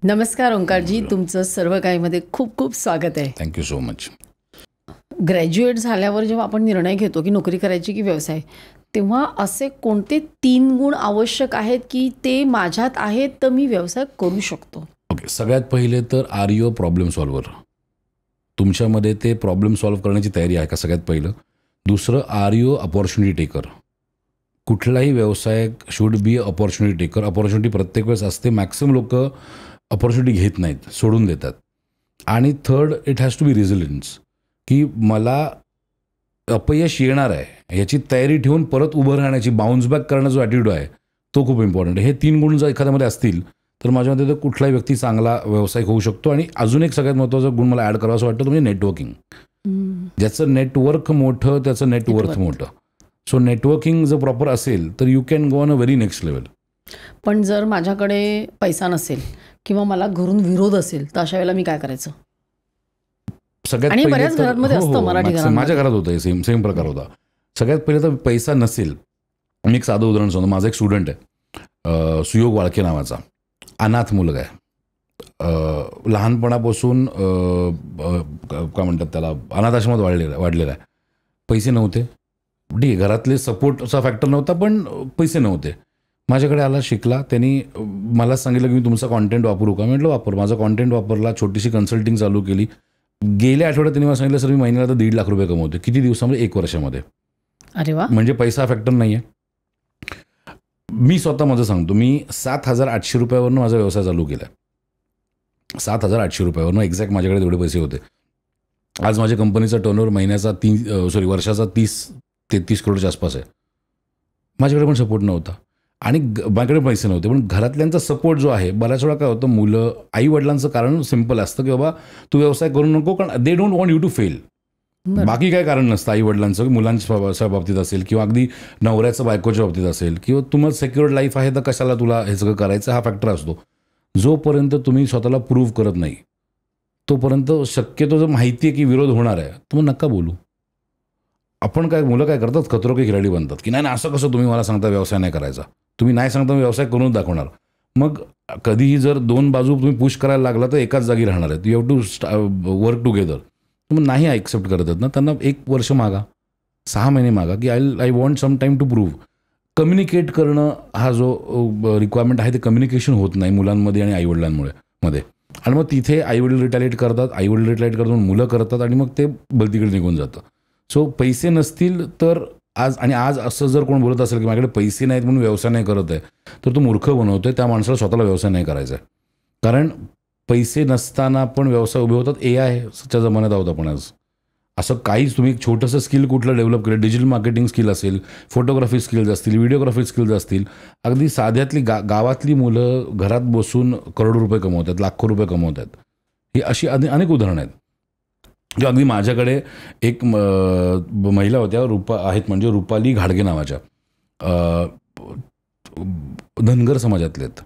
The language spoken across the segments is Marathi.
नमस्कार ओंकारजी, तुमचं सर्व काहीमध्ये खूप खूप स्वागत आहे. Thank you so much. ग्रॅज्युएट झाल्यावर जेव्हा आपण निर्णय घेतो की नोकरी करायची की व्यवसाय, तेव्हा असे कोणते 3 गुण आवश्यक आहेत की ते माझ्यात आहेत तर मी व्यवसाय करू शकतो? ओके, सगळ्यात पहिले तर are you a problem solver? तुमच्यामध्ये ते प्रॉब्लेम सॉल्व्ह करण्याची तयारी आहे का, सगळ्यात पहिलं. दुसरं, आर यू अपॉर्च्युनिटी टेकर? कुठलाही व्यवसाय should be opportunity taker. Opportunity प्रत्येक वेळेस असते, मॅक्सिमम लोक अपॉर्च्युनिटी घेत नाहीत, सोडून देतात. आणि third, it has to be resilience, की मला अपयश येणार आहे याची तयारी ठेवून परत उभं राहण्याची, बाउन्स बॅक करण्याचा जो ॲटिट्यूड आहे तो खूप इम्पॉर्टंट आहे. हे 3 गुण जर एखाद्यामध्ये असतील तर माझ्या मते तर कुठलाही व्यक्ती चांगला व्यावसायिक होऊ शकतो. आणि अजून एक सगळ्यात महत्त्वाचा गुण मला ॲड करावा असं वाटतं, म्हणजे नेटवर्किंग. ज्याचं नेटवर्क मोठं त्याचं नेटवर्थ मोठं. सो नेटवर्किंग जर प्रॉपर असेल तर you can go on a very next level. पण जर माझ्याकडे पैसा नसेल किंवा मला घरून विरोध असेल तर अशा वेळेला मी काय करायचं? सगळ्यात आणि पहिले बऱ्याच तर घरांमध्ये असतं, मराठी घरांमध्ये. माझ्या घरात होतं, सेम प्रकार होता. सगळ्यात पहिले तर पैसा नसेल. मी एक साधं उदाहरण सांगतो. माझा एक स्टुडंट आहे, सुयोग वाळके नावाचा, अनाथ मुलगा आहे. लहानपणापासून काय म्हणतात त्याला, अनाथ आश्रमात वाढलेला आहे. पैसे नव्हते, ठीक आहे, घरातले सपोर्टचा फॅक्टर नव्हता, पण पैसे नव्हते. माझ्याकडे आला, शिकला. त्यांनी मला सांगितलं की मी तुमचा कॉन्टेंट वापरू का? म्हटलं वापर. माझा कॉन्टेंट वापरला, छोटीशी कन्सल्टिंग चालू केली. गेल्या आठवड्यात त्यांनी मला सांगितलं, सर मी महिन्याला तर 1.5 लाख रुपये कमवते. किती दिवसामध्ये? 1 वर्षामध्ये. अरे वा. म्हणजे पैसा फॅक्टर नाही आहे. मी स्वतः माझं सांगतो, मी 7,800 रुपयावरनं माझा व्यवसाय चालू केला. 7,800 रुपयावरनं एक्झॅक्ट माझ्याकडे तेवढे पैसे होते. आज माझ्या कंपनीचा टर्नओव्हर महिन्याचा वर्षाचा 30-33 करोडच्या आसपास आहे. माझ्याकडे पण सपोर्ट नव्हता आणि माझ्याकडे पैसे नव्हते, पण घरातल्यांचा सपोर्ट जो आहे, बऱ्याच वेळा काय होतं, मुलं, आई वडिलांचं कारण सिम्पल असतं की बाबा तू व्यवसाय करू नको, कारण they don't want you to fail. बाकी काय कारण नसतं आई वडिलांचं, मुलांच्या बाबतीत असेल किंवा अगदी नवऱ्याचं बायकोच्या बाबतीत असेल, किंवा तुम्हाला सेक्युअर्ड लाईफ आहे तर कशाला तुला हे सगळं करायचं, हा फॅक्टर असतो. जोपर्यंत तुम्ही स्वतःला प्रूव्ह करत नाही तोपर्यंत शक्यतो जर माहिती आहे की विरोध होणार आहे तर मग नका बोलू. आपण काय, मुलं काय करतात, खतरो के खिलाडी बनतात की नाही असं कसं तुम्ही मला सांगता व्यवसाय नाही करायचा, तुम्ही नाही सांगता व्यवसाय करून दाखवणार. मग कधीही जर 2 बाजू तुम्ही पुश करायला लागला तर एकाच जागी राहणार आहेत. You have to work together. मग नाही ॲक्सेप्ट करत आहेत ना, त्यांना 1 वर्ष मागा, 6 महिने मागा की I want some time to prove. Communicate करणं हा जो रिक्वायरमेंट आहे ते कम्युनिकेशन होत नाही मुलांमध्ये आणि आईवडिलांमध्ये. आणि मग तिथे आईवडील रिटॅलिएट करतात, म्हणून मुलं करतात आणि मग ते भलतीकडे निघून जातं. सो पैसे नसतील तर आज असं जर कोण बोलत असेल की माझ्याकडे पैसे नाहीत म्हणून व्यवसाय नाही करत आहे, तर तो मूर्ख बनवतोय. त्या माणसाला स्वतःला व्यवसाय नाही करायचा आहे. कारण पैसे नसताना पण व्यवसाय उभे होतात. AIच्या जमान्यात आहोत आपण आज. असं काहीच, तुम्ही एक छोटंसं स्किल कुठलं डेव्हलप केलं, डिजिटल मार्केटिंग स्किल असेल, फोटोग्राफी स्किल्स असतील, व्हिडिओग्राफी स्किल्स असतील, अगदी साध्यातली गावातली मुलं घरात बसून करोडो रुपये कमवतात, लाखो रुपये कमवतात. ही अशी अनेक उदाहरणं आहेत. किंवा अगदी माझ्याकडे एक महिला होत्या, आहेत म्हणजे रुपाली घाडगे नावाच्या, धनगर समाजातले आहेत.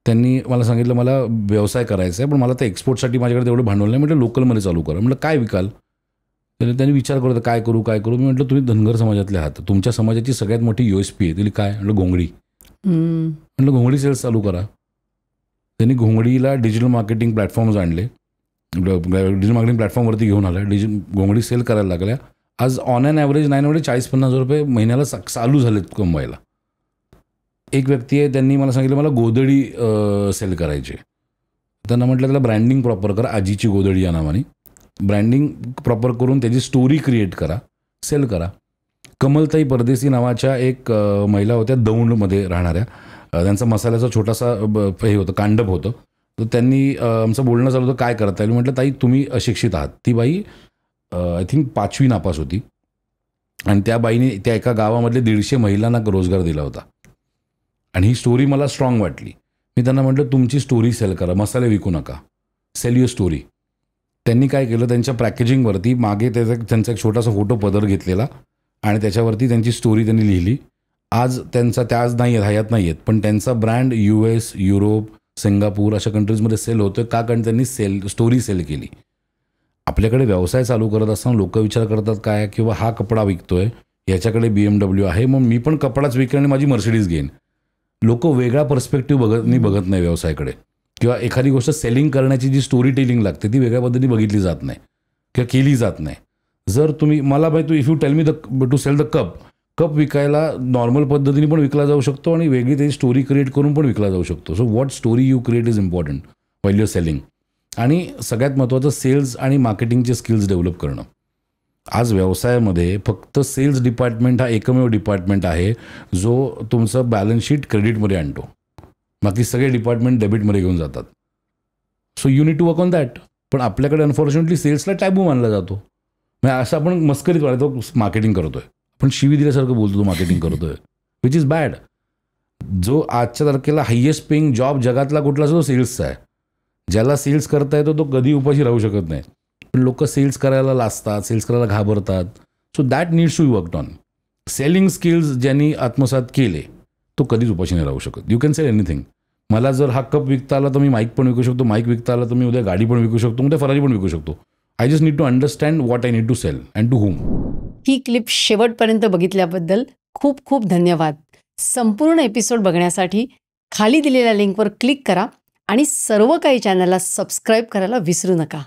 त्यांनी मला सांगितलं मला व्यवसाय करायचा आहे, पण मला तर एक्सपोर्टसाठी माझ्याकडे तेवढं भांडवल नाही. म्हटलं लोकलमध्ये चालू करा. म्हटलं काय विकाल? त्यांनी विचार करत काय करू. मी म्हटलं तुम्ही धनगर समाजातले आहात, तुमच्या समाजाची सगळ्यात मोठी USP आहे. तिला काय? म्हटलं घोंगडी. म्हटलं घोंगडी सेल्स चालू करा. त्यांनी घोंगडीला डिजिटल मार्केटिंग प्लॅटफॉर्म्स आणले, डिजिटल मार्केटिंग प्लॅटफॉर्मवरती घेऊन आला, घोंगडी सेल करायला लागल्या. आज ऑन ॲन ॲव्हरेज 40-50 हजार रुपये महिन्याला चालू झालेत कमवायला. एक व्यक्ती आहे, त्यांनी मला सांगितलं मला गोदडी सेल करायची. त्यांना म्हटलं त्याला ब्रँडिंग प्रॉपर करा, आजीची गोदडी या नावाने ब्रँडिंग प्रॉपर करून त्याची स्टोरी क्रिएट करा, सेल करा. कमलताई परदेसी नावाच्या एक महिला होत्या, दौंडमध्ये राहणाऱ्या. त्यांचा मसाल्याचा छोटासा हे होतं, कांडप होतं. तर त्यांनी आमचं बोलणं चालू होतं काय करता येईल. म्हटलं ताई तुम्ही अशिक्षित आहात. ती बाई आय थिंक 5वी नापास होती आणि त्या बाईने त्या एका गावामधले 150 महिलांना रोजगार दिला होता. आणि ही स्टोरी मला स्ट्रॉंग वाटली. मी त्यांना म्हटलं तुमची स्टोरी सेल करा, मसाले विकू नका, सेल युअर स्टोरी. त्यांनी काय केलं, त्यांच्या पॅकेजिंगवरती मागे त्यांचा एक छोटासा फोटो पदर घेतलेला आणि त्याच्यावरती त्यांची स्टोरी त्यांनी लिहिली. आज त्यांचा आज नाही आहेत, हयात नाही आहेत, पण त्यांचा ब्रँड US, युरोप, सिंगापूर अशा कंट्रीजमध्ये सेल होतं. का? कारण त्यांनी स्टोरी सेल केली. आपल्याकडे व्यवसाय चालू करत असताना लोक विचार करतात काय, किंवा हा कपडा विकतोय, याच्याकडे BMW आहे, मग मी पण कपडाच विकेन आणि माझी मर्सिडीज घेईन. लोक वेगळा पर्स्पेक्टिव्ह बघत नाही व्यवसायाकडे. किंवा एखादी गोष्ट सेलिंग करण्याची जी स्टोरी टेलिंग लागते ती वेगळ्या पद्धतीने बघितली जात नाही किंवा केली जात नाही. जर तुम्ही मला माहिती, if you tell me to sell the cup विकायला नॉर्मल पद्धतीने पण विकला जाऊ शकतो आणि वेगळी त्याची स्टोरी क्रिएट करून पण विकला जाऊ शकतो. So what story you create is important while you selling. आणि सगळ्यात महत्त्वाचं सेल्स आणि मार्केटिंगचे स्किल्स डेव्हलप करणं. आज व्यवसायामध्ये फक्त सेल्स डिपार्टमेंट हा एकमेव डिपार्टमेंट आहे जो तुमचं बॅलन्स शीट क्रेडिटमध्ये आणतो. बाकी सगळे डिपार्टमेंट डेबिटमध्ये घेऊन जातात. So you need to work on that. पण आपल्याकडे अनफॉर्च्युनेटली सेल्सला टॅबू मानला जातो. म्हणजे असं आपण मस्करीत वाढतो मार्केटिंग करतोय, पण शिवी दिल्यासारखं बोलतो तो मार्केटिंग करतोय, विच इज बॅड. जो आजच्या तारखेला हायेस्ट पेईंग जॉब जगातला कुठला असतो तो सेल्सचा आहे. ज्याला सेल्स करता येतो तो कधी उपाशी राहू शकत नाही. पण लोक सेल्स करायला लाजतात, सेल्स करायला घाबरतात. So that needs to be worked on. Selling skills ज्यांनी आत्मसात केले तो कधीच उपाशी नाही राहू शकत. You can sell anything. मला जर हा कप विकता आला तर मी माईक पण विकू शकतो, माईक विकता आला तर मी उद्या गाडी पण विकू शकतो, उद्या फरारी पण विकू शकतो. I just need to understand what I need to sell and to whom. ही क्लिप शेवटपर्यंत बघितल्याबद्दल खूप खूप धन्यवाद. संपूर्ण एपिसोड बघण्यासाठी खाली दिलेल्या लिंकवर क्लिक करा आणि सर्व काही चॅनलला सबस्क्राईब करायला विसरू नका.